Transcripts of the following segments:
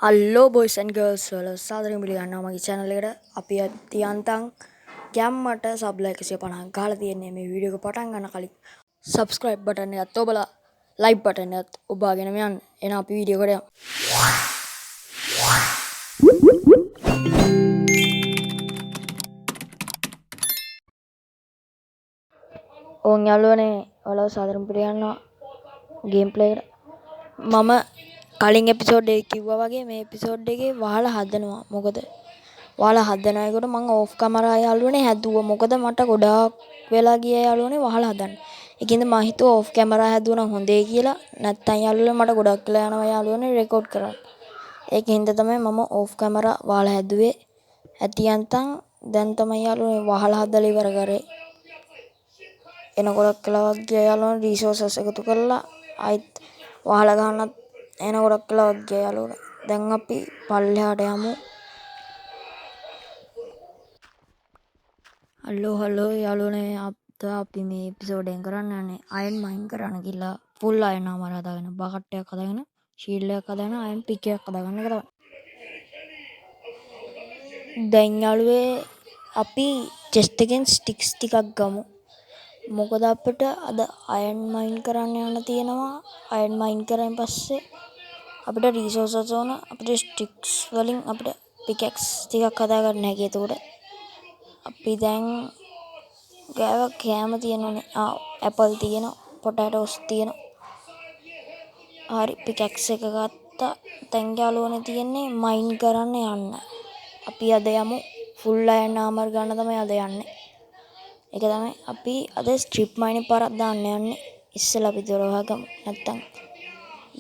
Hello boys and girls වල සාදරයෙන් පිළිගන්නවා මගේ channel එකට. අපි යන්තම් ගැම්මට සබ් ලා 150ක් ගහලා තියෙන්නේ. මේ වීඩියෝ එක පටන් ගන්න කලින් subscribe button එකත් ඔබලා like button එකත් ඔබාගෙන යන්න. එහෙනම් අපි වීඩියෝ එකට යමු. ඕන් යාළුවනේ ඔයාලව සාදරයෙන් පිළිගන්නවා ගේම් ප්ලේ එකට. මම කලින් එපිසෝඩ් එකේ කිව්වා වගේ මේ එපිසෝඩ් එකේ වහලා හදනවා. මොකද වහලා හදනකොට මම ඕෆ් කැමරා යාළුවනේ හැදුවා. මොකද මට ගොඩාක් වෙලා ගියා යාළුවනේ වහලා හදන්න. ඒකින්ද මම හිතුවා ඕෆ් කැමරා හැදුවා නම් හොඳේ කියලා. නැත්තම් යාළුවනේ මට ගොඩක් වෙලා යනවා යාළුවනේ රෙකෝඩ් කරන්න. ඒකින්ද තමයි මම ඕෆ් කැමරා වහලා හැදුවේ. ඇතියන්තම් දැන් තමයි යාළුවනේ වහලා හදලා ඉවර කරේ. එන ගොඩක් වෙලාවක් ගියා යාළුවනේ රිසෝසස් එකතු කරලා ආයිත් වහලා ගන්නත් එන ගොඩක් වෙලාවක් ගියා යාළුවනේ. දැන් අපි පල්ලෙහාට යමු. හලෝ යාළුවනේ අපි මේ එපිසෝඩ් එකෙන් කරන්න යන්නේ අයන් මයින් කරන්න කියලා ෆුල් අයන් ආමර හදාගෙන බකට් එකක් හදාගෙන ෂීල්ඩ් එකක් හදාගෙන අයන් පික් එකක් හදාගන්න එක තමයි. දැන් යාළුවේ අපි චෙස්ට් එකෙන් ස්ටික්ස් ටිකක් ගමු. මොකද අපිට අද අයන් මයින් කරන්න යන්න තියෙනවා. අයන් මයින් කරන් පස්සේ අපිට රිසෝසස් ඕන. අපිට ස්ටික්ස් වලින් අපිට පිකැක්ස් ටිකක් හදාගන්න හැකියි. එතකොට අපි දැන් ගෑව කෑම තියෙනනේ. ඇපල් තියෙනවා, පොටැටෝස් තියෙනවා. හරි පිකැක්ස් එක ගත්තා. දැන් යාළුවනේ තියෙන්නේ මයින් කරන්න යන්න. අපි අද යමු ෆුල් අයන් ආමර් ගන්න තමයි අද යන්නේ. ඒක තමයි අපි අද ස්ට්‍රිප් මයින් පාරක් දාන්න යන්නේ. ඉස්සෙල්ලා අපි දොර වහගමු. නැත්තම්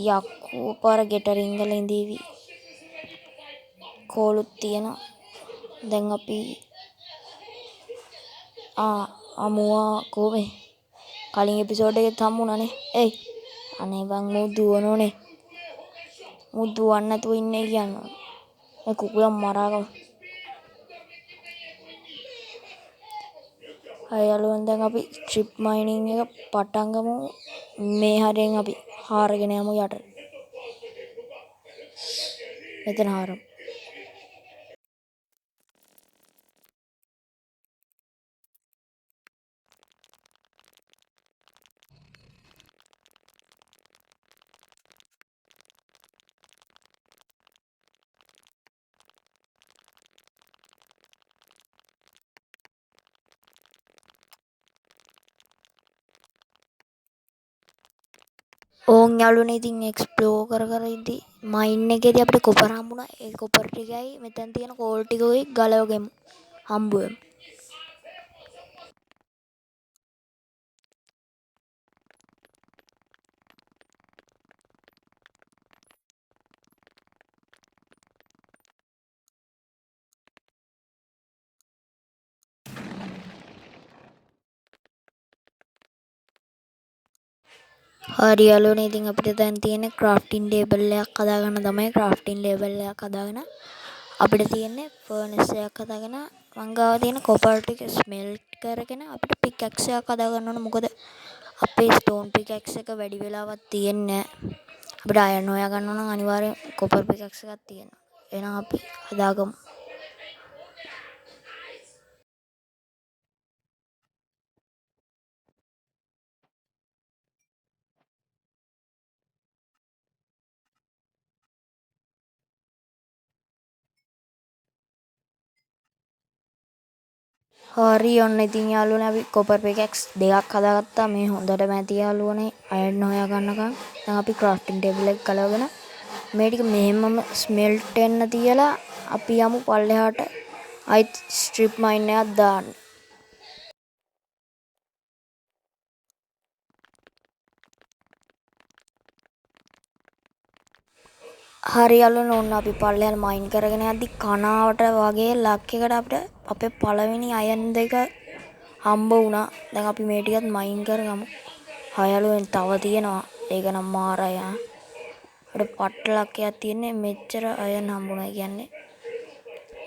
යක්කෝ පාර ගෙටරින් වල ඉඳීවි. කෝලුත් තියෙනවා. දැන් අපි අමුවා කොහේ කලින් එපිසෝඩ් එකෙත් හම්බුණානේ. එයි අනේ බං මූ දුවනෝනේ. මූ දුවන්න නැතුව ඉන්නේ කියන්නේ. මේ කුකුලන් මරාගමු. හරි යාළුවනේ දැන් අපි ස්ට්‍රිප් මයිනින් එක පටන් ගමු. මේ හරියෙන් අපි හාරගෙන යමු යට. මෙතන හාරමු. ඕන් යාළුවනේ ඉතින් එක්ස්ප්ලෝර් කර ඉද්දි මයින් එකේදී අපිට කොපර් හම්බුණා. ඒ කොපර් ටිකයි මෙතන තියෙන කෝල් ටිකයි ගලවගෙමු. හම්බුවෙමු. හරි යාළුවනේ ඉතින් අපිට දැන් තියෙන්නේ ක්‍රාෆ්ටින් ටේබල් එකක් හදාගන්න තමයි. ක්‍රාෆ්ටින් ටේබල් එකක් හදාගෙන අපිට තියෙන්නේ ෆර්නස් එකක් හදාගෙන මං ගාව තියෙන කොපර් ටික ස්මෙල්ට් කරගෙන අපිට පිකැක්ස් එකක් හදාගන්න ඕන. මොකද අපේ ස්ටෝන් පිකැක්ස් එක වැඩි වෙලාවක් තියෙන්නේ නැහැ. අපිට අයන් හොයා ගන්න ඕන නම් අනිවාර්යෙන් කොපර් පිකැක්ස් එකක් තියෙනවා. එහෙනම් අපි හදාගමු. හරි ඔන්න ඉතින් යාළුවනේ අපි කොපර් පිකැක්ස් දෙකක් හදාගත්තා. මේ හොඳටම ඇති යාළුවනේ අයන් හොයා ගන්නකම්. දැන් අපි ක්‍රාෆ්ටින් ටේබල් එක ගලවගෙන මේ ටික මෙහෙමම ස්මෙල්ට් වෙන්න තියලා අපි යමු පල්ලෙහාට අයිත් ස්ට්‍රිප් මයින් එකක් දාන්න. හරි යාළුවනේ ඔන්න අපි පල්ලෙහාට මයින් කරගෙන යද්දි කනාවට වගේ ලක් එකට අපිට අපේ පළවෙනි අයන් දෙක හම්බ වුණා. දැන් අපි මේ ටිකත් මයින් කරගමු. හා යාළුවනේ තව තියෙනවා. ඒක නම් මාරයි ආ. අපිට පට්ට ලක් එකක් තියෙන්නේ මෙච්චර අයන් හම්බුණා කියන්නේ.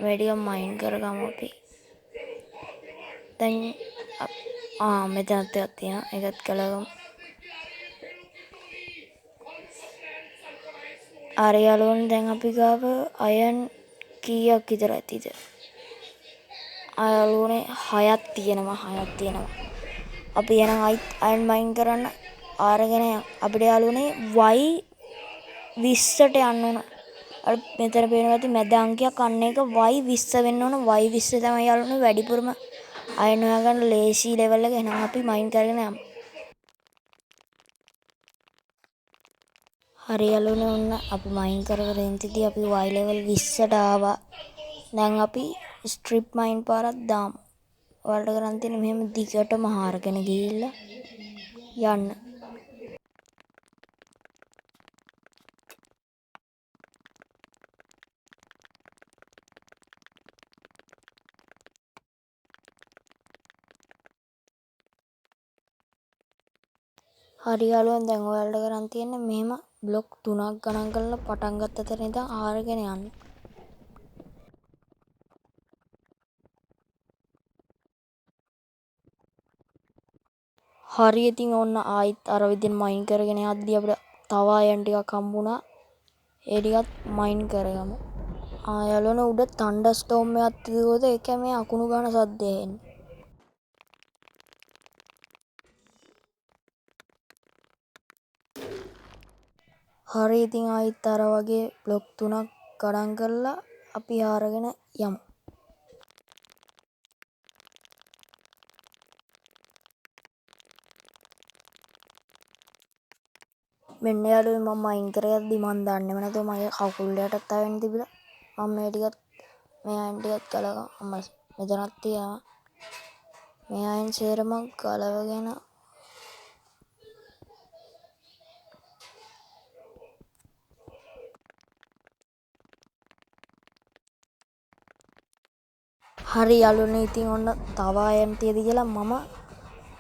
මේ ටික මයින් කරගමු අපි. දැන් මෙතනත් එකක් තියෙනවා. ඒකත් ගලවමු. හරි යාළුවනේ දැන් අපි ගාව අයන් කීයක් විතර ඇතිද? යාළුවනේ 6ක් තියෙනවා. අපි එහෙනම් අයන් මයින් කරන්න අරගෙන අපිට යාළුවනේ y20ට යන්න ඕන. අර මෙතන පේනවා ඇති මැද අංකයක් අන්න එක y20 වෙන්න ඕන. y20 තමයි යාළුවනේ වැඩිපුරම අයන් හොයාගන්න ලේසි ලෙවල් එක. එහෙනම් අපි මයින් කරගෙන යමු. හරි යාළුවනේ ඔන්න අපි මයින් කරගෙන ඉඳිදී අපි y level 20ට ආවා. දැන් අපි ස්ට්‍රිප් මයින් පාරක් දාමු. ඔයාලට කරන් තියෙන්නේ මෙහෙම දිගටම හාරගෙන ගිහිල්ලා යන්න. හරි යාළුවනේ දැන් ඔයාලට කරන් තියෙන්නේ මෙහෙම බ්ලොක් 3ක් ගණන් කරලා පටන් ගත්ත තැන ඉඳන් හාරගෙන යන්න. හරි ඉතින් ඔන්න ආයිත් අර විදිහට මයින් කරගෙන යද්දී අපිට තව අයන් ටිකක් හම්බුණා. ඒ ටිකත් මයින් කරගමු. යාළුවනේ උඩ තණ්ඩර් ස්ටෝම් එකක් තිබුණොත් ඒකයි මේ අකුණු ගන්න සද්දය එන්නේ. හරි ඉතින් ආයිත් අර වගේ බ්ලොක් 3ක් ගණන් කරලා අපි හාරගෙන යමු. මෙන්න යාළුවනේ මම මයින් කරගද්දි මම දන්නේම නැතුව මගේ කකුල් යටත් ආවෙන්න තිබිලා මම මේ ටිකත් මේ අයන් ටිකත් ගලවගම මෙතනක් තියෙනවා. මේ අයන් සේරම ගලවගෙන හරි යාළුවනේ ඉතින් ඔන්න තව අයන් තියද කියලා මම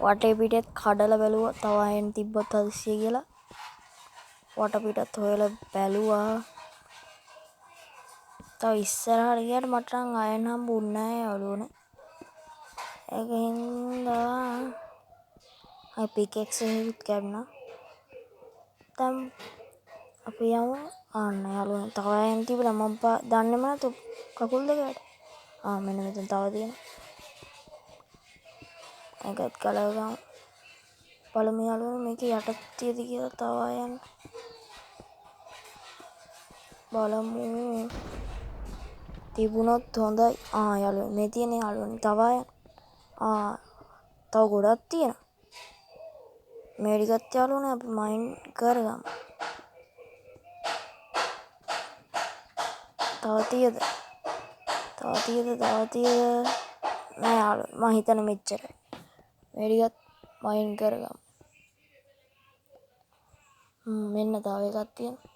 වටේ පිටේත් කඩලා බැලුවා තව අයන් තිබ්බොත් හදිස්සිය කියලා. වටපිටත් හොයලා බැලුවා. තව ඉස්සරහට ගියාට මට නම් අයන් හම්බුන්නේ නැහැ යාළුවනේ. ඒකින්ද පිකෙක්ස් එකකුත් කැඩුනා. දැන් අපි යමු අන්න යාළුවනේ තව අයන් තිබුණා මම දන්නේම නැතු කකුල් දෙකට. මෙන්න මෙතන තව තියෙනවා. ඒකත් ගලවගමු. බලමු යාළුවනේ මේක යටත් තියද කියලා තව අයන්. බලමු. තිබුණොත් හොඳයි. යාළුවනේ මේ තියෙන යාළුවනේ තව අයන්. තව ගොඩක් තියෙනවා. මේ ටිකත් යාළුවනේ අපි මයින් කරගමු. තව තියද? නෑ යාළුවනේ මම හිතන්නේ මෙච්චරයි. මේ ටිකත් මයින් කරගමු. මෙන්න තව එකක් තියෙනවා.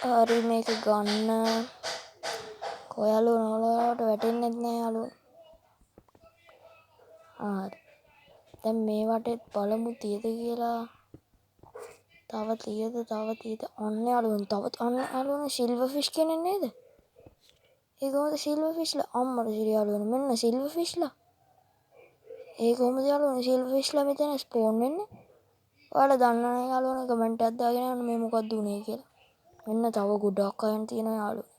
හරි මේක ගන්න කොයාළුවනේ ඔයාලට වැටෙන්නෙත් නෑ යාළුවනේ. හරි. දැන් මේ වටේත් බලමු තියද කියලා. තව තියද? ඔන්න යාළුවනේ සිල්වර් ෆිෂ් කෙනෙක් නේද? ඒ කොහොමද සිල්වර් ෆිෂ්ලා? අම්මට සිරි යාළුවනේ මෙන්න සිල්වර් ෆිෂ්ලා. ඒ කොහොමද යාළුවනේ සිල්වර් ෆිෂ්ලා මෙතන ස්පෝන් වෙන්නේ? ඔයාලා දන්නවනේ යාළුවනේ කමෙන්ට් එකක් දාගෙන යන්න මේ මොකක්ද උනේ කියලා. මෙන්න තව ගොඩක් අයන් තියෙනවා යාළුවනේ.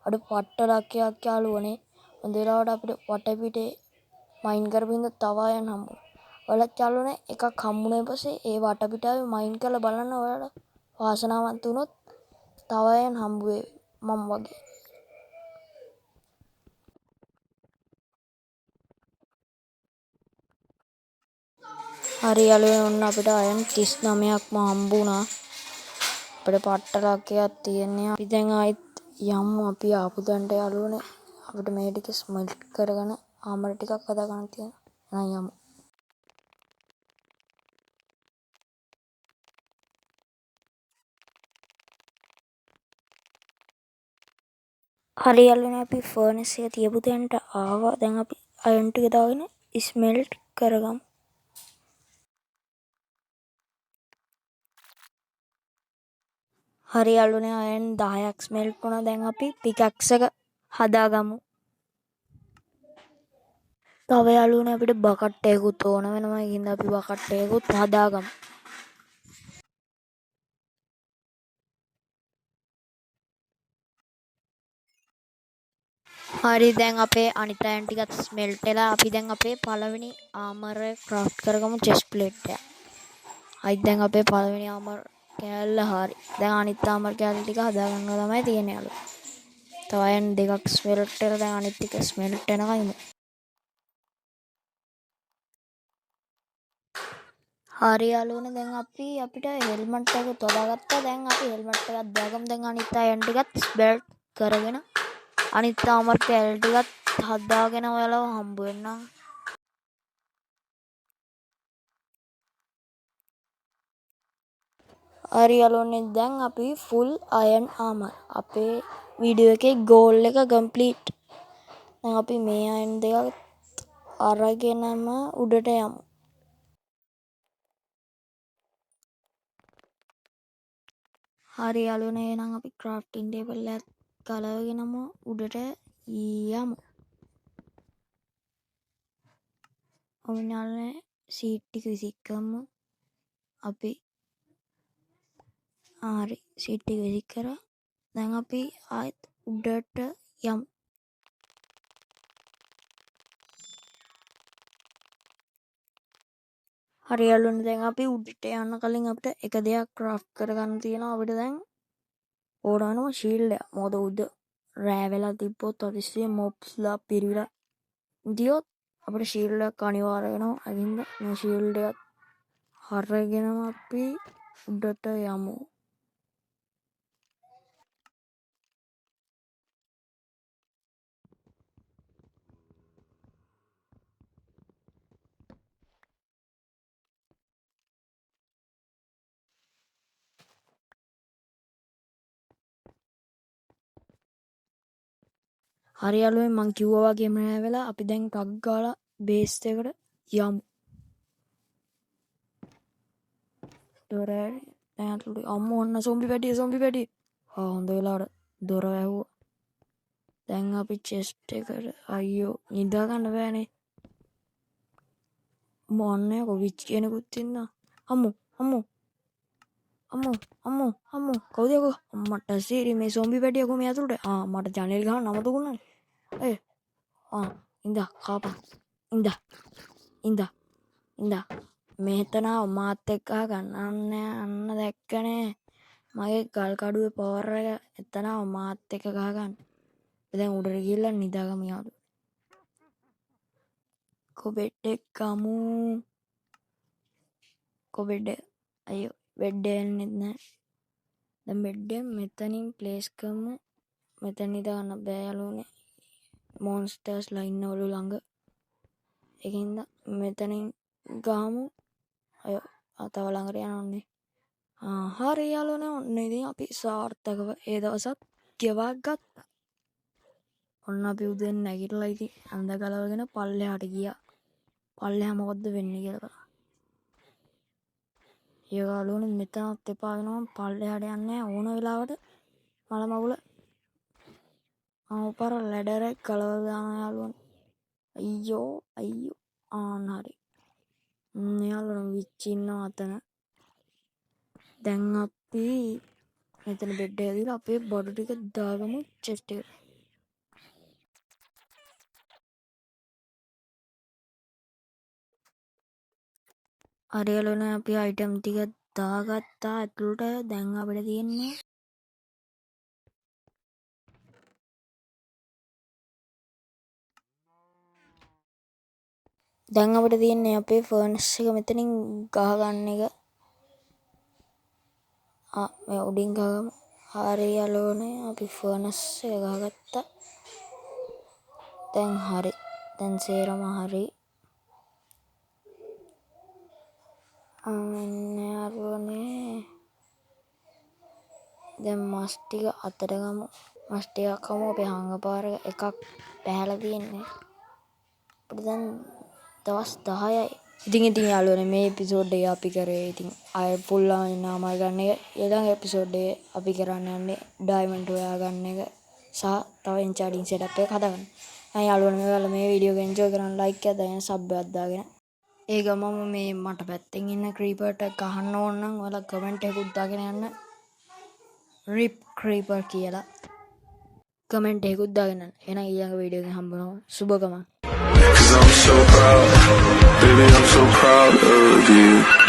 අර පට්ටලක්කයක් යාළුවනේ. හොඳ වෙලාවට අපිට වටපිටේ මයින් කරපින්ද තව අයන් හම්බුණා. ඔයාලත් යාළුවනේ එකක් හම්බුනේ පස්සේ ඒ වටපිටාවේ මයින් කරලා බලන්න ඔයාලා වාසනාවන්ත වුණොත් තව අයන් හම්බ වෙයි මම වගේ. හරි යාළුවනේ ඔන්න අපිට අයන් 39ක්ම හම්බුණා. අපිට පට්ටලක්කයක් තියෙනවා. අපි දැන් ආයිත් යමු අපි ආපු තැනට යාළුවනේ. අපිට මේ ටික ස්මෙල්ට් කරගෙන ආමර ටිකක් හදා ගන්න තියෙනවා. එහෙනම් යමු. හරි යාළුවනේ අපි ෆර්නස් එක තියපු තැනට ආවා. දැන් අපි අයන් ටික දාගෙන ස්මෙල්ට් කරගමු. හරි යාළුවනේ අයන් 10ක් ස්මෙල්ට් වුණා. දැන් අපි පිකැක්ස් එක හදාගමු. තව යාළුවනේ අපිට බකට් එකකුත් ඕන වෙනවා. ඒකින්ද අපි බකට් එකකුත් හදාගමු. හරි දැන් අපේ අනිත් අයන් ටිකත් ස්මෙල්ට් වෙලා අපි දැන් අපේ පළවෙනි ආමර් එක ක්‍රාෆ්ට් කරගමු චෙස්ට් ප්ලේට් එක. හරි දැන් අපේ පළවෙනි ආමර් කෑල්ල හරි. දැන් අනිත් ආමර් කෑල්ල ටික හදාගන්න තමයි තියෙන්නේ යාළුවා. තව අයන් දෙකක් ස්මෙල්ට් වෙලා දැන් අනිත් ටික ස්මෙල්ට් වෙනවා ඉමු. හරි යාළුවනේ දැන් අපිට හෙල්මට් එක තෝදාගත්තා. දැන් අපි හෙල්මට් එකක් දාගමු. දැන් අනිත් අයන් ටිකත් ස්මෙල්ට් කරගෙන අනිත් ආමර් කෑල්ල ටිකත් හදාගෙන ඔයාලව හම්බ වෙන්නම්. හරි යාළුවනේ දැන් අපි ෆුල් අයන් ආමර් අපේ වීඩියෝ එකේ ගෝල් එක කම්ප්ලීට්. දැන් අපි මේ අයන් දෙක අරගෙනම උඩට යමු. හරි යාළුවනේ එහෙනම් අපි ක්‍රාෆ්ටින් ටේබල් එකත් ගලවගෙනම උඩට යමු. ඔන්න සීට් ටික විසික් කරමු. අපි හරි සීට් ටික විසික් කරා. දැන් අපි ආයෙත් උඩට යමු. හරි යාළුවනේ දැන් අපි උඩට යන්න කලින් අපිට එක දෙයක් ක්‍රාෆ්ට් කරගන්න තියෙනවා. අපිට දැන් ඕන වෙනවා ෂීල්ඩ් එක. මොකද උඩ රෑ වෙලා තිබ්බොත් අතිශය මොබ්ස්ලා පිරිලා ගියොත් අපිට ෂීල්ඩ් එකක් අනිවාර්ය වෙනවා. අදින්ද මේ ෂීල්ඩ් එකත් අරගෙනම අපි උඩට යමු. හරි යාළුවනේ මං කිව්වා වගේම රෑ වෙලා අපි දැන් ටක් ගාලා බේස් එකට යමු. දොර දැන් අම්මෝ ඔන්න සොම්බි පැටිය. හොඳ වෙලාවට දොර වැහුවා. දැන් අපි චෙස්ට් එකට අයියෝ නිදා ගන්න බෑනේ. මොන්නේ කොවිච් කෙනෙකුත් ඉන්නවා. අම්මෝ කවුද යකෝ මට සීරි මේ සොම්බි පැටිය කොහේ ඇතුළට මට ජනෙල් ගහන්න අමතකුණානේ. ඉඳා කාපන් ඉඳා මෙතන මාත් එක්ක ගන්න අන්න දැක්කනේ මගේ ගල් කඩුවේ පවර් එක එතන මාත් එක්ක ගහගන්න. දැන් උඩට ගිහලා නිදාගමු යාළුවෝ. කොබෙඩ් එක ගමු. කොබෙඩ් අයියෝ බෙඩ් එන්නෙත් නෑ. දැන් බෙඩ් එක මෙතනින් ප්ලේස් කරමු. මෙතන නිදා ගන්න බෑ යාළුවනේ. මොන්ස්ටර්ස්ලා ඉන්නවලු ළඟ. ඒකින්ද මෙතනින් ගහමු. අයියෝ තව ළඟට යනවනේ. හරි යාළුවනේ ඔන්න ඉතින් අපි සාර්ථකව ඒ දවසත් ගෙවා ගත්තා. ඔන්න අපි උදේ නැගිටලා ඉතින් ඇඳ ගලවගෙන පල්ලෙහාට ගියා. පල්ලෙහා මොකද්ද වෙන්නේ කියලා බලන්න. යාළුවනේ මෙතනත් එපා වෙනවා පල්ලෙහාට යන්නේ ඕන වෙලාවට මල මගුල පාර ලැඩර් එක ගලවලා දානවා යාළුවනේ. අයියෝ හරි. යාළුවනේ විච් ඉන්නවා අතන. දැන් අපි මෙතන බෙඩ් එක දීලා අපේ බඩු ටික දාගමු චෙස්ට් එකට. හරි යාළුවනේ අපි අයිටම් ටික දාගත්තා ඇතුළට. දැන් අපිට තියෙන්නේ අපේ ෆර්නස් එක මෙතනින් ගහගන්න එක. මේ උඩින් ගහගමු. හරි යාළුවනේ අපි ෆර්නස් එක ගහගත්තා. දැන් හරි. දැන් සේරම හරි. යාළුවනේ දැන් මස් ටික අතට ගමු. මස් ටිකක් කමු. අපේ හංගපාර එකක් පැහැලා තියෙන්නේ. අපිට දැන් දවස් 10යි. ඉතින් යාළුවනේ මේ එපිසෝඩ් එක අපි කරේ ඉතින් අය ෆුල් නාමල් ගන්න එක. ඊළඟ එපිසෝඩ් එකේ අපි කරන්න යන්නේ ඩයමන්ඩ් හොයා ගන්න එක සහ තව එන්චාන්ටින් සෙටප් එකක් හදාගන්න. යාළුවනේ ඔයාලා මේ වීඩියෝ එක එන්ජොයි කරන්න ලයික් එකක් දාගෙන සබ් එකක් දාගෙන ඒ ගමම මේ මට පැත්තෙන් ඉන්න ක්‍රීපර්ට ගහන්න ඕන නම් ඔයාලා කමෙන්ට් එකකුත් දාගෙන යන්න රිප් ක්‍රීපර් කියලා කමෙන්ට් එකකුත් දාගෙන යන්න. එහෙනම් ඊළඟ වීඩියෝ එකෙන් හම්බ වෙනවා. සුබ ගමන්. 'Cause I'm so proud, baby, I'm so proud of you.